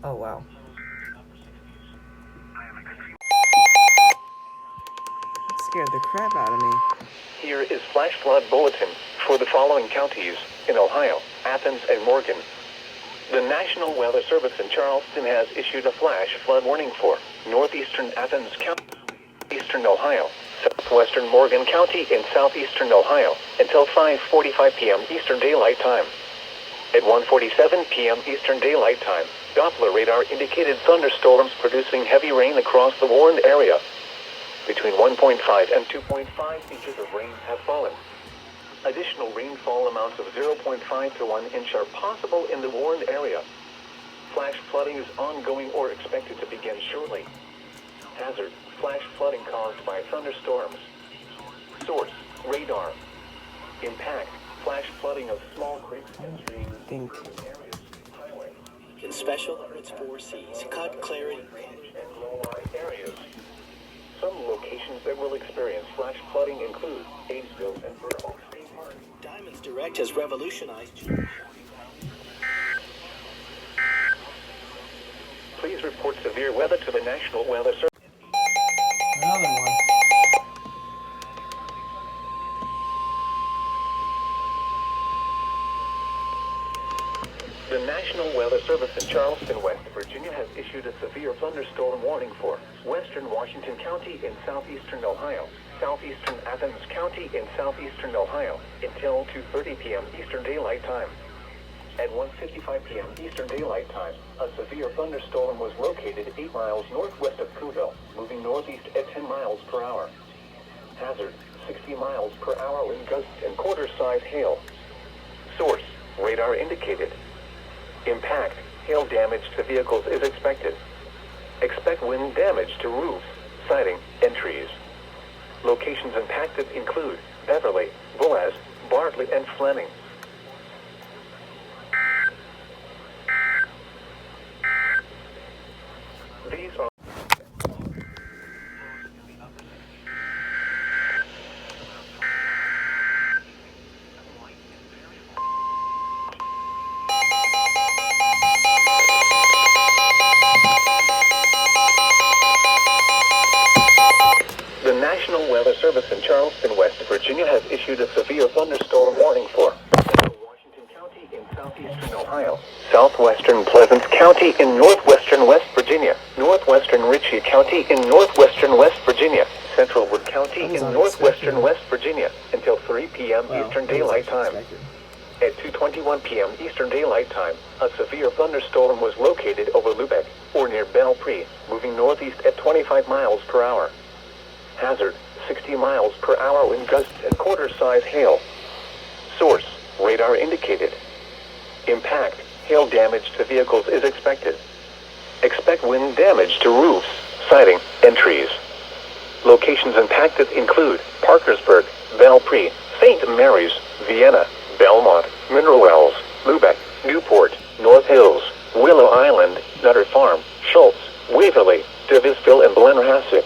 Oh, wow. That scared the crap out of me. Here is flash flood bulletin for the following counties in Ohio, Athens, and Morgan. The National Weather Service in Charleston has issued a flash flood warning for northeastern Athens County, eastern Ohio, southwestern Morgan County, and southeastern Ohio until 5:45 p.m. Eastern Daylight Time. At 1:47 p.m. Eastern Daylight Time, Doppler radar indicated thunderstorms producing heavy rain across the warned area. Between 1.5 and 2.5 inches of rain have fallen. Additional rainfall amounts of 0.5 to 1 inch are possible in the warned area. Flash flooding is ongoing or expected to begin shortly. Hazard: flash flooding caused by thunderstorms. Source: radar. Impact: flash flooding of small creeks and streams in areas. Highway. In special, it's 4 C's: cut, clarity, Range and low-lying areas. Some locations that will experience flash flooding include Gainesville and Burr Oak State Park. Diamonds Direct has revolutionized. Please report severe weather to the National Weather Service. Another one. The National Weather Service in Charleston, West Virginia has issued a severe thunderstorm warning for western Washington County in southeastern Ohio, southeastern Athens County in southeastern Ohio until 2:30 p.m. Eastern Daylight Time. At 1:55 p.m. Eastern Daylight Time, a severe thunderstorm was located 8 miles northwest of Cooville, moving northeast at 10 miles per hour. Hazard: 60 miles per hour wind gusts and quarter-size hail. Source: radar indicated. Impact: hail damage to vehicles is expected. Expect wind damage to roofs, siding, and trees. Locations impacted include Beverly, Boaz, Bartley, and Fleming. These are The National Weather Service in Charleston, West Virginia has issued a severe thunderstorm warning for central Washington County in southeastern Ohio, southwestern Pleasant County in northwestern West Virginia, northwestern Ritchie County in northwestern West Virginia, central Wood County in northwestern West Virginia until 3 p.m. Eastern Daylight Time. At 2:21 p.m. Eastern Daylight Time, a severe thunderstorm was located over Lubeck, or near Belle Pre, moving northeast at 25 miles per hour. Hazard: 60 miles per hour wind gusts and quarter-size hail. Source: radar indicated. Impact: hail damage to vehicles is expected. Expect wind damage to roofs, siding, and trees. Locations impacted include Parkersburg, Belle Pre, St. Mary's, Vienna, Belmont, Mineral Wells, Lubeck, Newport, North Hills, Willow Island, Nutter Farm, Schultz, Waverly, Davisville, and Blennerhassett.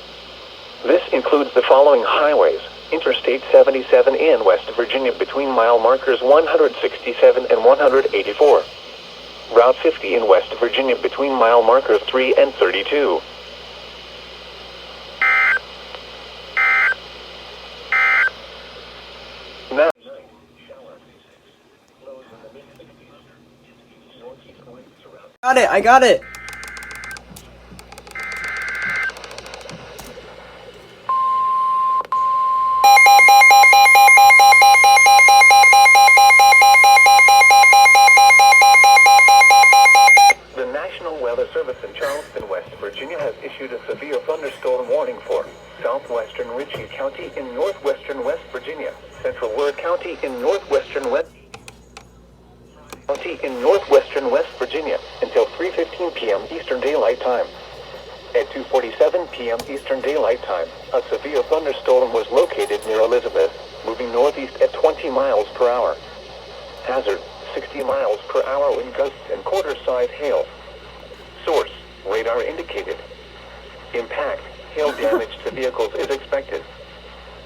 This includes the following highways: Interstate 77 in West Virginia between mile markers 167 and 184. Route 50 in West Virginia between mile markers 3 and 32. Now, I got it! The National Weather Service in Charleston, West Virginia has issued a severe thunderstorm warning for southwestern Ritchie County in northwestern West Virginia, central Ward County in northwestern West Virginia until 3:15 p.m. Eastern Daylight Time. At 2:47 p.m. Eastern Daylight Time, a severe thunderstorm was located near Elizabeth, moving northeast at 20 miles per hour. Hazard: 60 miles per hour wind gusts and quarter-size hail. Source: radar indicated. Impact: hail damage to vehicles is expected.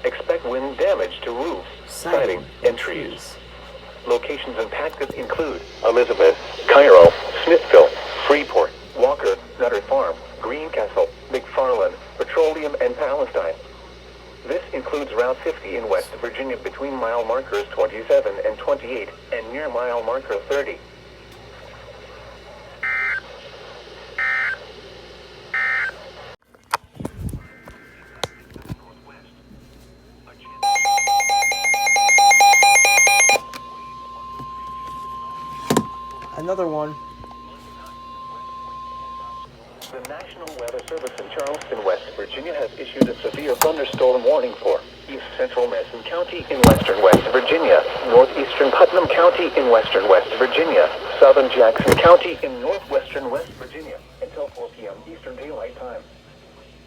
Expect wind damage to roofs, siding, and trees. Locations impacted include Elizabeth, Cairo, Smithville, Freeport, Walker, Nutter Farm, Greencastle, McFarland, Petroleum, and Palestine. This includes Route 50 in West Virginia between mile markers 27 and 28 and near mile marker 30. Another one. The National Weather Service in Charleston, West Virginia has issued a severe thunderstorm warning for East Central Madison County in western West Virginia, northeastern Putnam County in western West Virginia, southern Jackson County in northwestern West Virginia until 4 p.m. Eastern Daylight Time.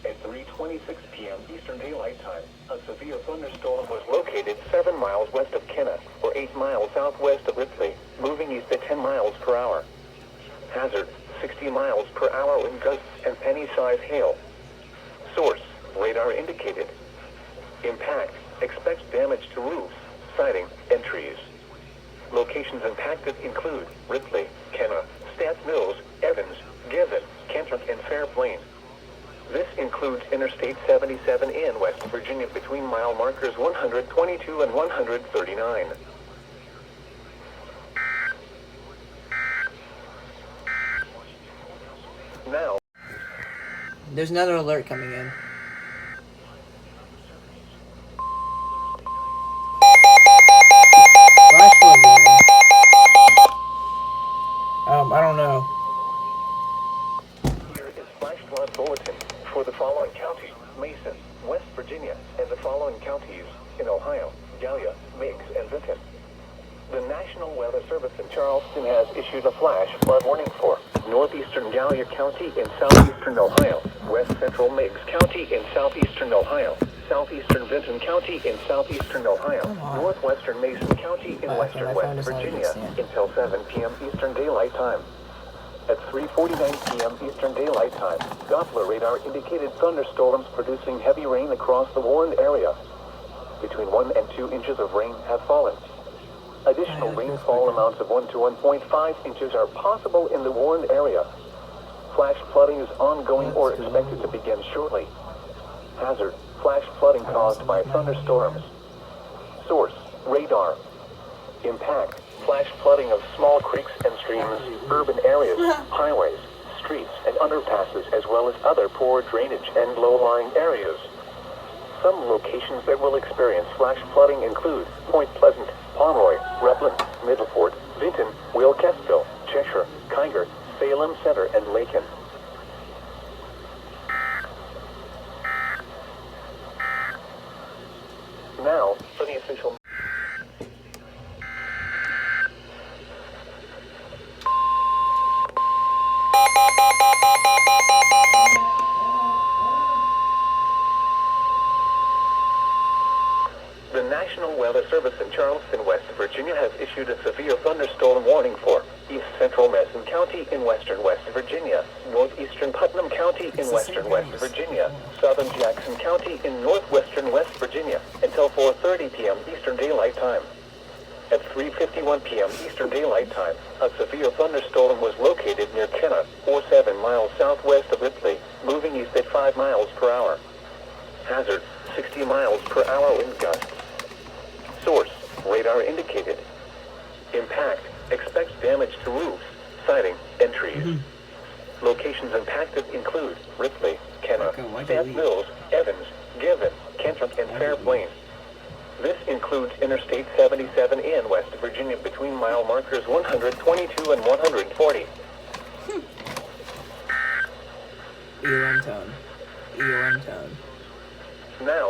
At 3:26 p.m. Eastern Daylight Time, a severe thunderstorm was located 7 miles west of Kenna, or 8 miles southwest of Ripley, moving east at 10 miles per hour. Hazard, 60 miles per hour wind gusts and penny-size hail. Source, radar indicated. Impact, expects damage to roofs, siding, and trees. Locations impacted include Ripley, Kenna, Stats Mills, Evans, Given, Kentuck, and Fairplain. This includes Interstate 77 in West Virginia between mile markers 122 and 139. Now, There's another alert coming in. Flash flood warning. I don't know. here is flash flood bulletin for the following counties: Mason, West Virginia, and the following counties in Ohio: Gallia, Meigs, and Vinton. The National Weather Service in Charleston has issued a flash flood warning for northeastern Gallia County in southeastern Ohio, west central Meigs County in southeastern Ohio, southeastern Vinton County in southeastern Ohio, northwestern Mason County in western West Virginia until 7 p.m. Eastern Daylight Time. At 3:49 p.m. Eastern Daylight Time, Doppler radar indicated thunderstorms producing heavy rain across the warned area. Between 1 and 2 inches of rain have fallen. Additional rainfall amounts of 1 to 1.5 inches are possible in the warned area. Flash flooding is ongoing or expected to begin shortly. Hazard, flash flooding caused by thunderstorms. Source, radar. Impact, flash flooding of small creeks and streams, urban areas, highways, streets, and underpasses, as well as other poor drainage and low-lying areas. Some locations that will experience flash flooding include Point Pleasant, Pomeroy, Rutland, Middleford, Vinton, Wilkesville, Cheshire, Kiger, Salem Center, and Macon. Now, for the official... The National Weather Service in Charleston, West Virginia has issued a severe thunderstorm warning for East Central Madison County in western West Virginia, northeastern Putnam County in western West Virginia, southern Jackson County in northwestern West Virginia until 4:30 p.m. Eastern Daylight Time. At 3:51 p.m. Eastern Daylight Time, a severe thunderstorm was located near Kenna, or 7 miles southwest of Ripley, moving east at 5 miles per hour. Hazard, 60 miles per hour wind gusts. Source, radar indicated. Impact, expects damage to roofs, siding, and trees. Locations impacted include Ripley, Kenna, Stats Mills, Evans, Given, Kentuck, and Fairplain. This includes Interstate 77 in West Virginia between mile markers 122 and 140. EOM tone. EOM tone. Now,